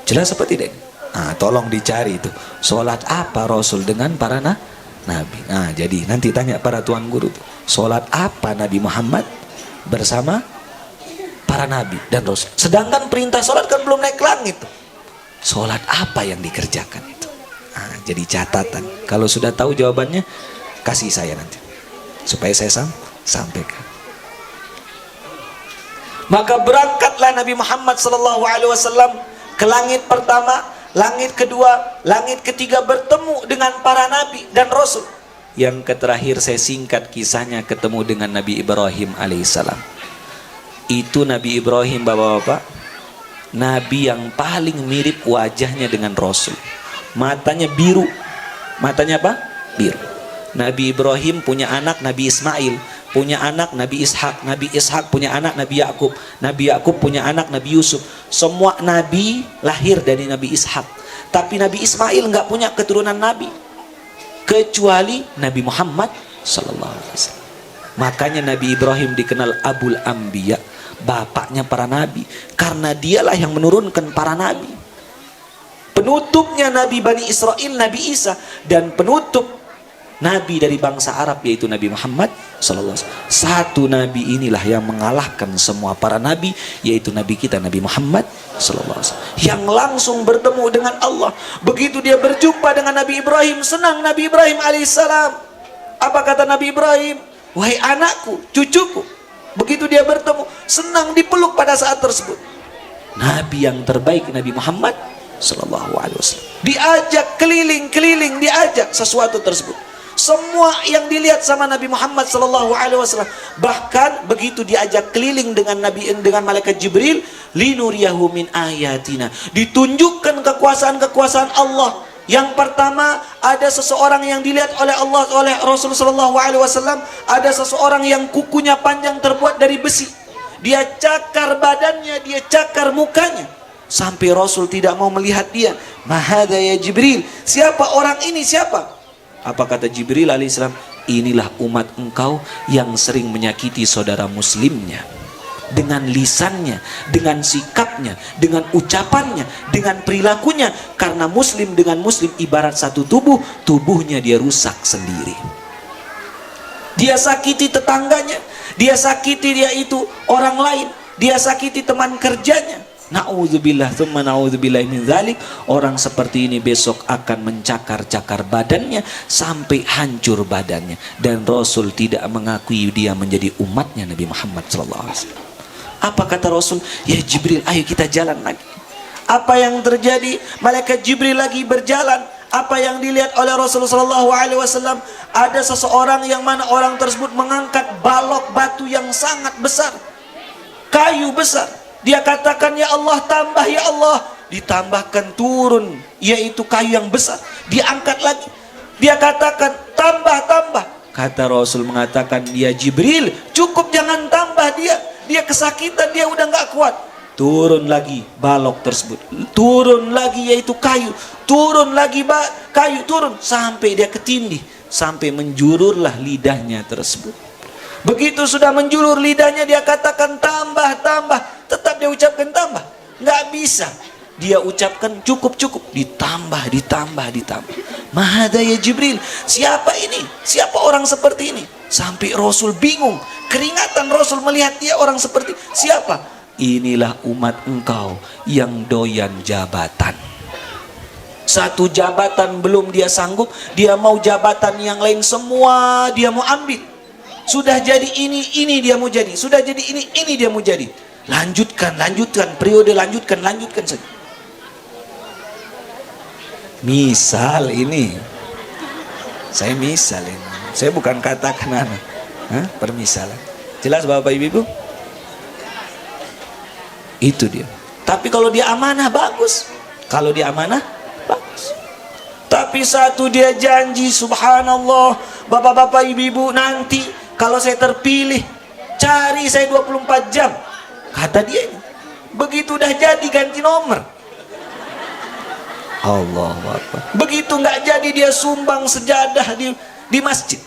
Jelas apa tidak? Nah, tolong dicari itu. Sholat apa Rasul dengan para nabi? Nah, jadi nanti tanya para tuan guru tuh, sholat apa Nabi Muhammad bersama para nabi dan Rasul? Sedangkan perintah sholat kan belum naik langit tuh. Sholat apa yang dikerjakan itu? Nah, jadi catatan. Kalau sudah tahu jawabannya, kasih saya nanti supaya saya sampaikan. Maka berangkatlah Nabi Muhammad SAW ke langit pertama, langit kedua, langit ketiga, bertemu dengan para nabi dan Rasul. Yang terakhir saya singkat kisahnya, ketemu dengan Nabi Ibrahim alaihissalam. Itu Nabi Ibrahim, bapak-bapak, nabi yang paling mirip wajahnya dengan Rasul. Matanya biru. Matanya apa? Biru. Nabi Ibrahim punya anak Nabi Ismail, punya anak Nabi Ishak, Nabi Ishak punya anak Nabi Yakub, Nabi Yakub punya anak Nabi Yusuf. Semua nabi lahir dari Nabi Ishak. Tapi Nabi Ismail nggak punya keturunan nabi, kecuali Nabi Muhammad SAW. Makanya Nabi Ibrahim dikenal Abul Anbiya, bapaknya para nabi, karena dialah yang menurunkan para nabi. Penutupnya Nabi Bani Israel, Nabi Isa, dan penutup nabi dari bangsa Arab yaitu Nabi Muhammad SAW. Satu nabi inilah yang mengalahkan semua para nabi, yaitu nabi kita Nabi Muhammad SAW, yang langsung bertemu dengan Allah. Begitu dia berjumpa dengan Nabi Ibrahim, senang Nabi Ibrahim alaihissalam. Apa kata Nabi Ibrahim? Wahai anakku, cucuku. Begitu dia bertemu, senang dipeluk pada saat tersebut. Nabi yang terbaik Nabi Muhammad SAW diajak keliling-keliling, diajak sesuatu tersebut. Semua yang dilihat sama Nabi Muhammad SAW. Bahkan begitu diajak keliling dengan malaikat Jibril, linuriyahu min ayatina, ditunjukkan kekuasaan-kekuasaan Allah. Yang pertama, ada seseorang yang dilihat oleh Allah, oleh Rasulullah SAW. Ada seseorang yang kukunya panjang terbuat dari besi. Dia cakar badannya, dia cakar mukanya, sampai Rasul tidak mau melihat dia. Mahadha ya Jibril, siapa orang ini, siapa? Apa kata Jibril alaihissalam? Inilah umat engkau yang sering menyakiti saudara muslimnya, dengan lisannya, dengan sikapnya, dengan ucapannya, dengan perilakunya. Karena muslim dengan muslim ibarat satu tubuh, tubuhnya dia rusak sendiri. Dia sakiti tetangganya, dia sakiti dia itu orang lain, dia sakiti teman kerjanya. Na'udzubillah tsumma na'udzubillah min dzalik. Orang seperti ini besok akan mencakar-cakar badannya sampai hancur badannya, dan Rasul tidak mengakui dia menjadi umatnya Nabi Muhammad SAW. Apa kata Rasul? Ya Jibril, ayo kita jalan lagi. Apa yang terjadi? Malaikat Jibril lagi berjalan. Apa yang dilihat oleh Rasulullah SAW? Ada seseorang yang mana orang tersebut mengangkat balok batu yang sangat besar, kayu besar. Dia katakan, ya Allah, tambah ya Allah. Ditambahkan, turun, yaitu kayu yang besar. Diangkat lagi. Dia katakan, tambah. Kata Rasul mengatakan, ya Jibril, cukup, jangan tambah dia. Dia kesakitan, dia udah nggak kuat. Turun lagi balok tersebut. Turun lagi, yaitu kayu. Turun lagi kayu, turun. Sampai dia ketindih. Sampai menjururlah lidahnya tersebut. Begitu sudah menjulur lidahnya, dia katakan tambah, tambah. Tetap dia ucapkan tambah. Nggak bisa. Dia ucapkan cukup, cukup. Ditambah, ditambah, ditambah. Mahada ya Jibril. Siapa ini? Siapa orang seperti ini? Sampai Rasul bingung. Keringatan Rasul melihat dia orang seperti siapa? Inilah umat engkau yang doyan jabatan. Satu jabatan belum dia sanggup, dia mau jabatan yang lain semua dia mau ambil. Sudah jadi ini dia mau jadi. Sudah jadi ini dia mau jadi. Lanjutkan, lanjutkan, periode lanjutkan, lanjutkan saja. Misal ini, saya misal ini, saya bukan katakan permisalan. Jelas Bapak Ibu? Itu dia. Tapi kalau dia amanah bagus. Kalau dia amanah bagus. Tapi satu dia janji, subhanallah, bapak-bapak ibu-ibu, nanti kalau saya terpilih, cari saya 24 jam. Kata dia ini. Begitu udah jadi ganti nomor. Allah Akbar. Begitu nggak jadi dia sumbang sejadah di masjid.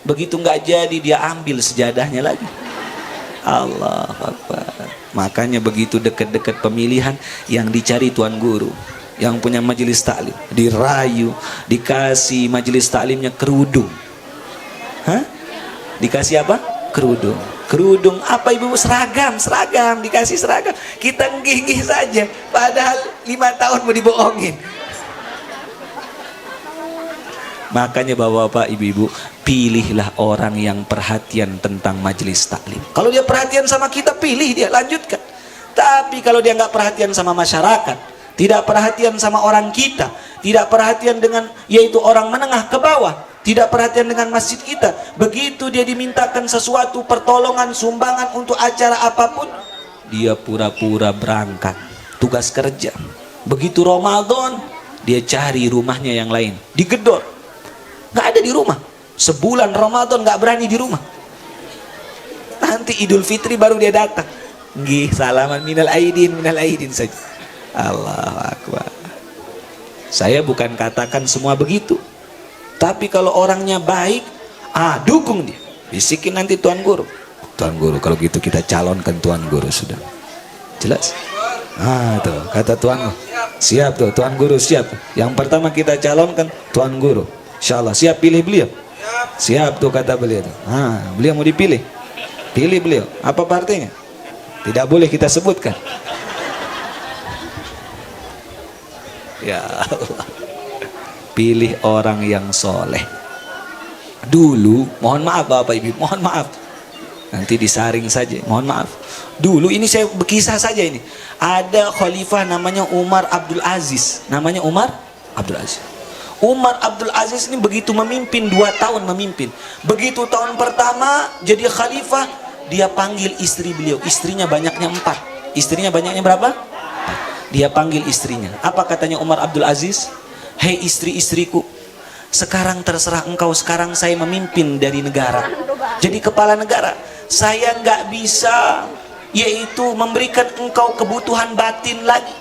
Begitu nggak jadi dia ambil sejadahnya lagi. Allah Akbar. Makanya begitu dekat-dekat pemilihan yang dicari tuan guru yang punya majelis taklim, dirayu, dikasih majelis taklimnya kerudung. Hah? Dikasih apa? Kerudung. Kerudung apa ibu? Seragam, seragam, dikasih seragam. Kita nggih-nggih saja, padahal 5 tahun mau dibohongin. Makanya bapak-bapak, ibu-ibu, pilihlah orang yang perhatian tentang majelis taklim. Kalau dia perhatian sama kita, pilih dia, lanjutkan. Tapi kalau dia nggak perhatian sama masyarakat, tidak perhatian sama orang kita, tidak perhatian dengan yaitu orang menengah ke bawah, tidak perhatian dengan masjid kita, begitu dia dimintakan sesuatu pertolongan, sumbangan untuk acara apapun, dia pura-pura berangkat tugas kerja. Begitu Ramadan, dia cari rumahnya yang lain, digedor, nggak ada di rumah. Sebulan Ramadan nggak berani di rumah. Nanti Idul Fitri baru dia datang. Nggih, salaman minal aidin saja. Allah Akbar. Saya bukan katakan semua begitu. Tapi kalau orangnya baik, dukung dia. Bisikin nanti tuan guru. Tuan guru, kalau gitu kita calonkan tuan guru sudah. Jelas? Tuh, kata tuan guru. Siap tuh, tuan guru siap. Yang pertama kita calonkan tuan guru. Insyaallah siap pilih beliau. Siap tuh kata beliau tuh. Beliau mau dipilih. Pilih beliau. Apa partainya? Tidak boleh kita sebutkan. Ya Allah. Pilih orang yang soleh. Dulu, mohon maaf Bapak Ibu, mohon maaf. Nanti disaring saja, mohon maaf. Dulu ini saya berkisah saja ini. Ada khalifah namanya Umar Abdul Aziz. Namanya Umar Abdul Aziz. Umar Abdul Aziz ini begitu memimpin, 2 tahun memimpin. Begitu tahun pertama jadi khalifah, dia panggil istri beliau. Istrinya banyaknya 4. Istrinya banyaknya berapa? 4. Dia panggil istrinya. Apa katanya Umar Abdul Aziz? Hei istri-istriku, sekarang terserah engkau. Sekarang saya memimpin dari negara, jadi kepala negara. Saya nggak bisa yaitu memberikan engkau kebutuhan batin lagi.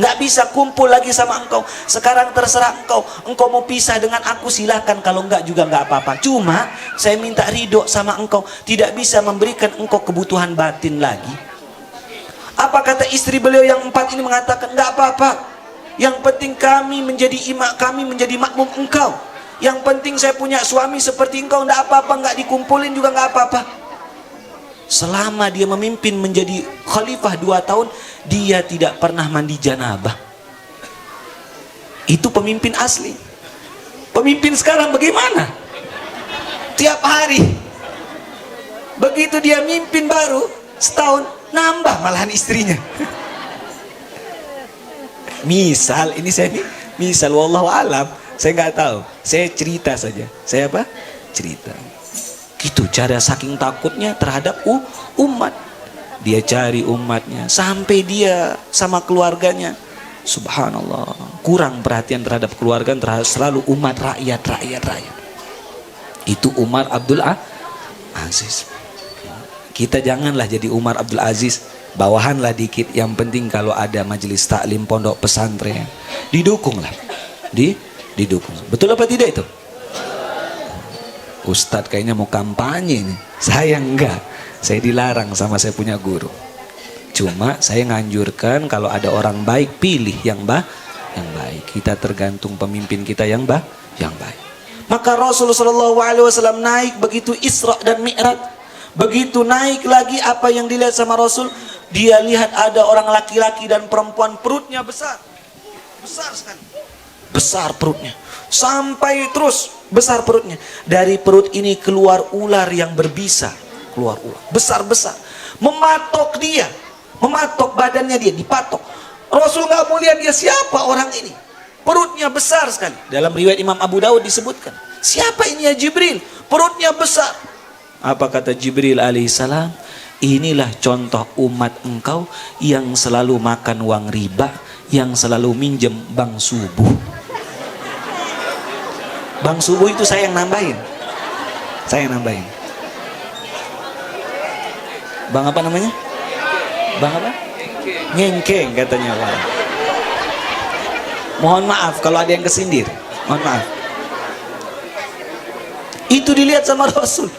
Nggak bisa kumpul lagi sama engkau. Sekarang terserah engkau. Engkau mau pisah dengan aku silahkan. Kalau enggak juga nggak apa-apa. Cuma saya minta ridho sama engkau. Tidak bisa memberikan engkau kebutuhan batin lagi. Apa kata istri beliau yang 4 ini? Mengatakan nggak apa-apa. Yang penting kami menjadi makmum engkau. Yang penting saya punya suami seperti engkau. Nggak apa-apa. Nggak dikumpulin juga nggak apa-apa. Selama dia memimpin menjadi khalifah 2 tahun, dia tidak pernah mandi janabah. Itu pemimpin asli. Pemimpin sekarang bagaimana? Tiap hari. Begitu dia mimpin baru setahun, nambah malahan istrinya. Misal, ini saya nih, misal wallahu alam, saya nggak tahu. Saya cerita saja. Saya apa? Cerita. Gitu cara saking takutnya terhadap umat. Dia cari umatnya sampai dia sama keluarganya. Subhanallah, kurang perhatian terhadap keluarga, terhadap selalu umat, rakyat. Itu Umar Abdul Aziz. Kita janganlah jadi Umar Abdul Aziz, bawahanlah dikit. Yang penting kalau ada majelis taklim pondok pesantren, didukunglah. Didukung. Betul apa tidak itu? Ustadz kayaknya mau kampanye nih. Saya enggak, saya dilarang sama saya punya guru. Cuma saya nganjurkan kalau ada orang baik, pilih yang baik. Kita tergantung pemimpin kita yang baik. Maka Rasulullah SAW naik begitu Isra dan Mi'raj. Begitu naik lagi, apa yang dilihat sama Rasul? Dia lihat ada orang laki-laki dan perempuan, perutnya besar sekali, besar perutnya, sampai terus besar perutnya. Dari perut ini keluar ular yang berbisa, keluar ular besar-besar, mematok badannya dia, dipatok. Rasul nggak mau lihat dia, siapa orang ini, perutnya besar sekali. Dalam riwayat Imam Abu Dawud disebutkan, siapa ini ya Jibril, perutnya besar. Apa kata Jibril alaihissalam? Inilah contoh umat engkau yang selalu makan uang riba, yang selalu minjem bank subuh. Bank subuh itu saya yang nambahin. Bang apa namanya? Bang apa? Ngengkeng katanya Pak. Mohon maaf kalau ada yang kesindir. Mohon maaf. Itu dilihat sama Rasul.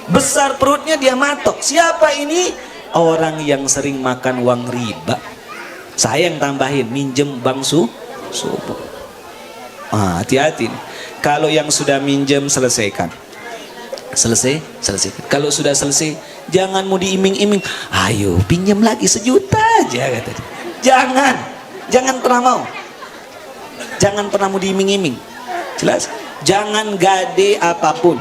Besar perutnya, dia matok. Siapa ini? Orang yang sering makan uang riba. Saya yang tambahin, minjem bank subuh. Hati-hati. Kalau yang sudah minjem, selesaikan. Selesaikan. Kalau sudah selesai, jangan mau diiming-iming. Ayo pinjam lagi 1 juta aja kata dia. Jangan pernah mau. Jangan pernah mau diiming-iming. Jelas? Jangan gade apapun.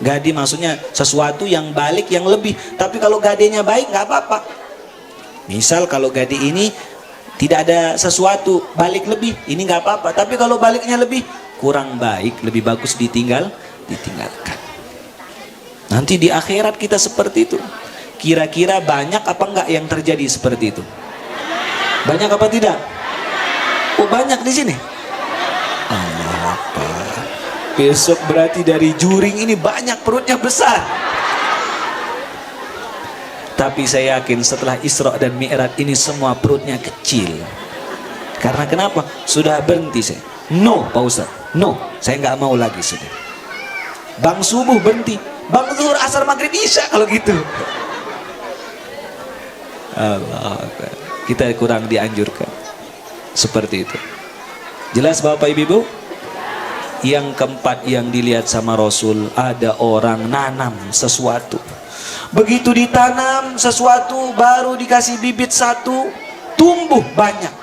Gade maksudnya sesuatu yang balik yang lebih. Tapi kalau gadenya baik nggak apa-apa. Misal kalau gade ini tidak ada sesuatu balik lebih, ini nggak apa-apa. Tapi kalau baliknya lebih kurang baik, lebih bagus ditinggalkan. Nanti di akhirat kita seperti itu. Kira-kira banyak apa enggak yang terjadi seperti itu? Banyak apa tidak? Oh banyak di sini. Allah Akbar. Besok berarti dari juring ini banyak perutnya besar. Tapi saya yakin setelah Isra dan Mi'raj ini semua perutnya kecil. Karena kenapa? Sudah berhenti saya. No Pak Ustaz, no, saya nggak mau lagi sudah. Bang subuh berhenti, bang zuhur asar maghrib isya kalau gitu. Allah, kita kurang dianjurkan seperti itu. Jelas Bapak Ibu? Yang keempat yang dilihat sama Rasul, ada orang nanam sesuatu. Begitu ditanam sesuatu, baru dikasih bibit satu, tumbuh banyak.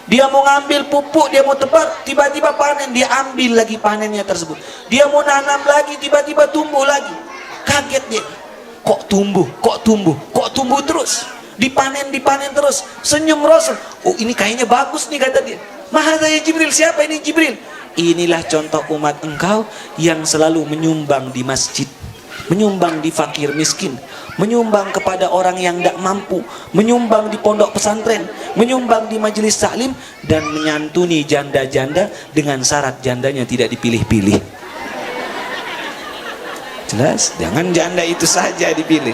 Dia mau ngambil pupuk, dia mau tebar, tiba-tiba panen, dia ambil lagi panennya tersebut. Dia mau nanam lagi, tiba-tiba tumbuh lagi. Kaget dia, kok tumbuh terus. Dipanen terus. Senyum Rasul, oh ini kayaknya bagus nih kata dia. Mahadha ya Jibril, siapa ini Jibril? Inilah contoh umat engkau yang selalu menyumbang di masjid, menyumbang di fakir miskin, menyumbang kepada orang yang tidak mampu, menyumbang di pondok pesantren, menyumbang di majelis taklim, dan menyantuni janda-janda dengan syarat jandanya tidak dipilih-pilih. Jelas? Jangan janda itu saja dipilih.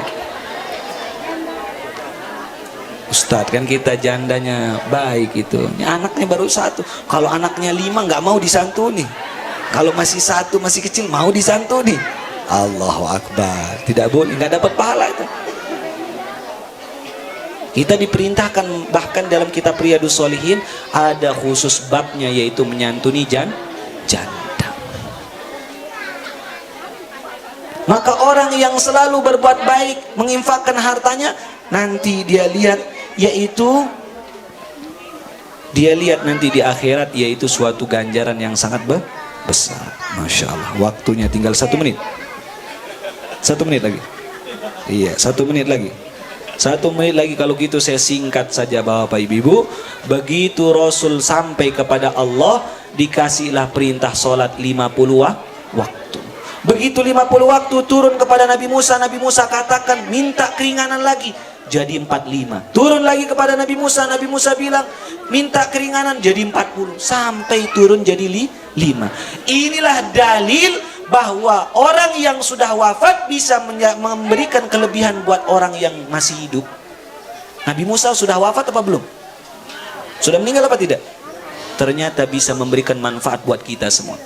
Ustadz kan kita jandanya baik itu, ini anaknya baru 1. Kalau anaknya 5 nggak mau disantuni. Kalau masih 1 masih kecil mau disantuni. Allahu Akbar, tidak boleh, nggak dapat pahala itu. Kita diperintahkan, bahkan dalam kitab Riyadhus Shalihin ada khusus babnya, yaitu menyantuni janda. Maka orang yang selalu berbuat baik, menginfakkan hartanya, nanti dia lihat, yaitu dia lihat nanti di akhirat, yaitu suatu ganjaran yang sangat besar. Masya Allah, waktunya tinggal 1 menit. 1 menit lagi. Iya, 1 menit lagi. 1 menit lagi. Kalau gitu saya singkat saja Bapak Ibu. Begitu Rasul sampai kepada Allah, dikasihlah perintah sholat 50 waktu. Begitu 50 waktu turun kepada Nabi Musa katakan minta keringanan lagi, jadi 45. Turun lagi kepada Nabi Musa bilang minta keringanan, jadi 40. Sampai turun jadi 5. Inilah dalil bahwa orang yang sudah wafat bisa memberikan kelebihan buat orang yang masih hidup. Nabi Musa sudah wafat apa belum? Sudah meninggal apa tidak? Ternyata bisa memberikan manfaat buat kita semua.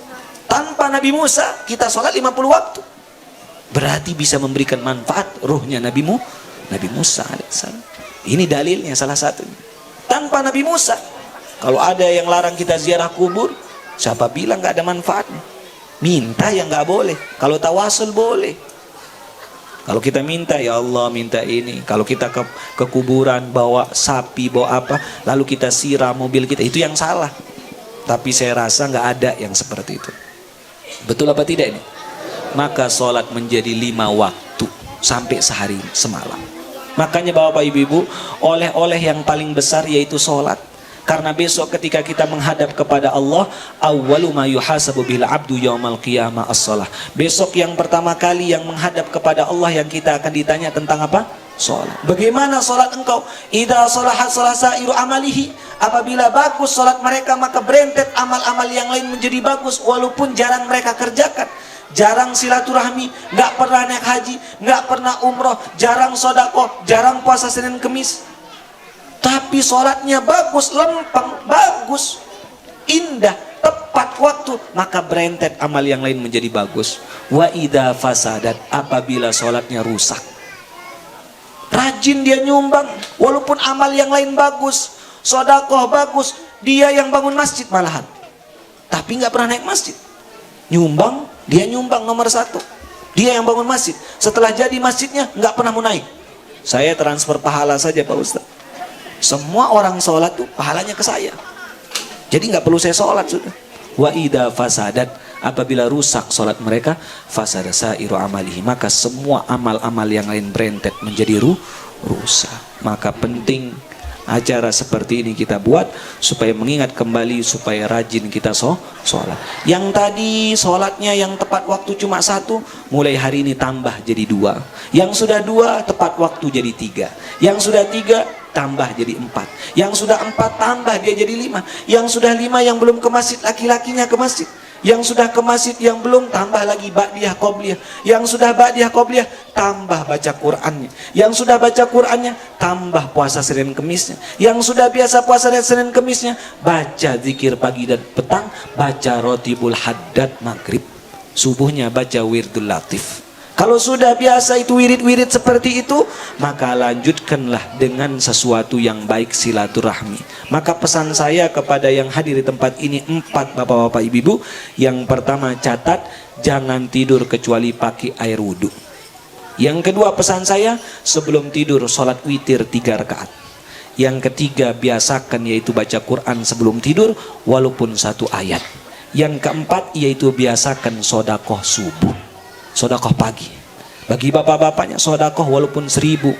Tanpa Nabi Musa kita sholat 50 waktu. Berarti bisa memberikan manfaat ruhnya Nabi Musa alaihissalam. Ini dalilnya salah satunya. Tanpa Nabi Musa, kalau ada yang larang kita ziarah kubur, siapa bilang nggak ada manfaatnya? Minta yang nggak boleh. Kalau tawasul boleh. Kalau kita minta, ya Allah minta ini. Kalau kita ke kuburan bawa sapi, bawa apa, lalu kita siram mobil kita, itu yang salah. Tapi saya rasa nggak ada yang seperti itu. Betul apa tidak ini? Maka sholat menjadi 5 waktu sampai sehari semalam. Makanya Bapak Ibu, oleh-oleh yang paling besar yaitu sholat. Karena besok ketika kita menghadap kepada Allah, awwalu ma yuhasabu bil abdu yaumal qiyamah as-shalah. Besok yang pertama kali yang menghadap kepada Allah yang kita akan ditanya tentang apa? Sholat. Bagaimana sholat engkau? Idza shalahat salasairu amalihi. Apabila bagus sholat mereka, maka berentet amal-amal yang lain menjadi bagus, walaupun jarang mereka kerjakan. Jarang silaturahmi, nggak pernah naik haji, nggak pernah umroh, jarang sodakoh, jarang puasa Senin Kemis. Tapi sholatnya bagus, lempeng, bagus, indah, tepat waktu, maka berentet amal yang lain menjadi bagus. Wa idza fasadat, apabila sholatnya rusak, rajin dia nyumbang, walaupun amal yang lain bagus, sodakoh bagus, dia yang bangun masjid malahan, tapi nggak pernah naik masjid. Nyumbang, dia nyumbang nomor 1, dia yang bangun masjid. Setelah jadi masjidnya nggak pernah mau naik. Saya transfer pahala saja Pak Ustaz. Semua orang sholat tuh pahalanya ke saya, jadi nggak perlu saya sholat sudah. Wa idza fasadat, apabila rusak sholat mereka, fasada sairu amalihi, maka semua amal-amal yang lain berentet menjadi rusak. Maka penting acara seperti ini kita buat supaya mengingat kembali, supaya rajin kita sholat. Yang tadi sholatnya yang tepat waktu cuma 1, mulai hari ini tambah jadi 2. Yang sudah 2 tepat waktu jadi 3. Yang sudah 3 tambah jadi 4. Yang sudah 4 tambah dia jadi 5. Yang sudah 5 yang belum ke masjid, laki-lakinya ke masjid. Yang sudah ke masjid yang belum, tambah lagi ba'diyah qobliyah. Yang sudah ba'diyah qobliyah, tambah baca Qur'annya. Yang sudah baca Qur'annya, tambah puasa Senin Kemisnya. Yang sudah biasa puasa Senin Kemisnya, baca zikir pagi dan petang, baca rotibul haddad maghrib. Subuhnya baca wirdul latif. Kalau sudah biasa itu wirid-wirid seperti itu, maka lanjutkanlah dengan sesuatu yang baik, silaturahmi. Maka pesan saya kepada yang hadir di tempat ini 4 bapak-bapak ibu-ibu. Yang pertama, catat, jangan tidur kecuali pakai air wudhu. Yang kedua pesan saya, sebelum tidur sholat witir 3 rakaat. Yang ketiga, biasakan yaitu baca Quran sebelum tidur walaupun 1 ayat. Yang keempat, yaitu biasakan sodakoh subuh, sodakoh pagi. Bagi bapak-bapaknya sodakoh walaupun 1000.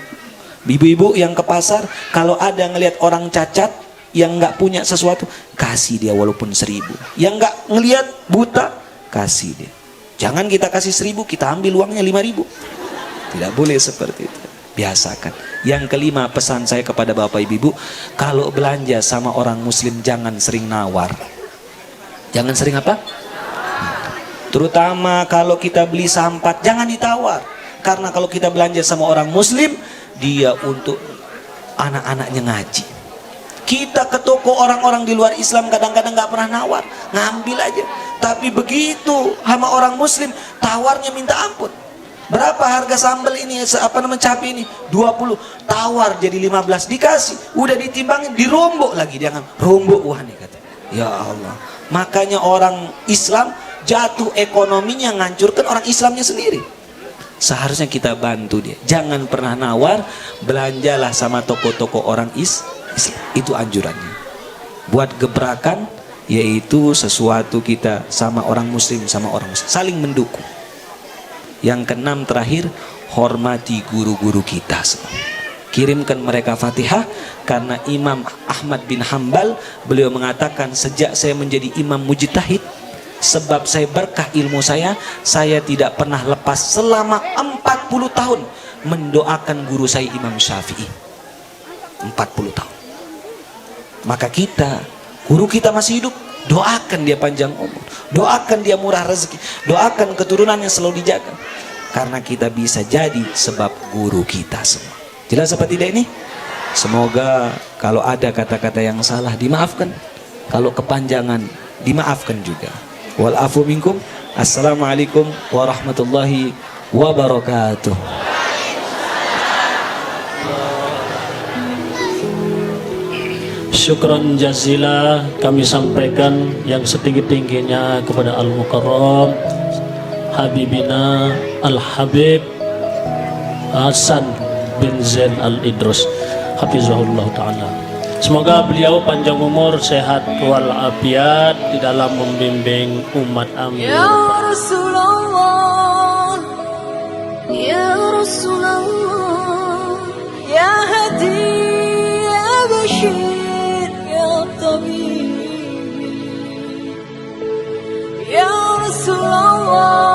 Ibu-ibu yang ke pasar, kalau ada ngelihat orang cacat yang nggak punya sesuatu, kasih dia walaupun 1000. Yang nggak ngelihat buta, kasih dia. Jangan kita kasih 1000, kita ambil uangnya 5000. Tidak boleh seperti itu. Biasakan. Yang kelima, pesan saya kepada bapak ibu, kalau belanja sama orang muslim jangan sering nawar. Jangan sering apa? Terutama kalau kita beli sampat, jangan ditawar. Karena kalau kita belanja sama orang muslim, dia untuk anak-anaknya ngaji. Kita ke toko orang-orang di luar Islam kadang-kadang nggak pernah nawar, ngambil aja. Tapi begitu sama orang muslim, tawarnya minta ampun. Berapa harga sambal ini, cabai ini? 20. Tawar jadi 15, dikasih. Udah ditimbangin, dirombok lagi. Dia kan rombok, wah nih kata. Ya Allah. Makanya orang Islam jatuh ekonominya, ngancurkan orang Islamnya sendiri. Seharusnya kita bantu dia. Jangan pernah nawar, belanjalah sama toko-toko orang Islam. Itu anjurannya. Buat gebrakan, yaitu sesuatu kita sama orang muslim, saling mendukung. Yang keenam terakhir, hormati guru-guru kita semua. Kirimkan mereka Fatihah, karena Imam Ahmad bin Hambal, beliau mengatakan, sejak saya menjadi imam mujtahid, sebab saya berkah ilmu saya tidak pernah lepas selama 40 tahun mendoakan guru saya Imam Syafi'i. 40 tahun. Maka kita, guru kita masih hidup, doakan dia panjang umur, doakan dia murah rezeki, doakan keturunannya selalu dijaga, karena kita bisa jadi sebab guru kita semua. Jelas apa tidak ini? Semoga kalau ada kata-kata yang salah dimaafkan, kalau kepanjangan dimaafkan juga. wal afu minkum. Assalamualaikum warahmatullahi wabarakatuh. Syukran jazila kami sampaikan yang setinggi-tingginya kepada Al-Mukarram Habibina Al-Habib Hasan bin Zain Al-Idrus hafizahullah ta'ala. Semoga beliau panjang umur, sehat walafiat di dalam membimbing umat. Amin. Ya Rasulullah, Ya Rasulullah, Ya Hadi, Ya Bashir, Ya Tabib, Ya Rasulullah.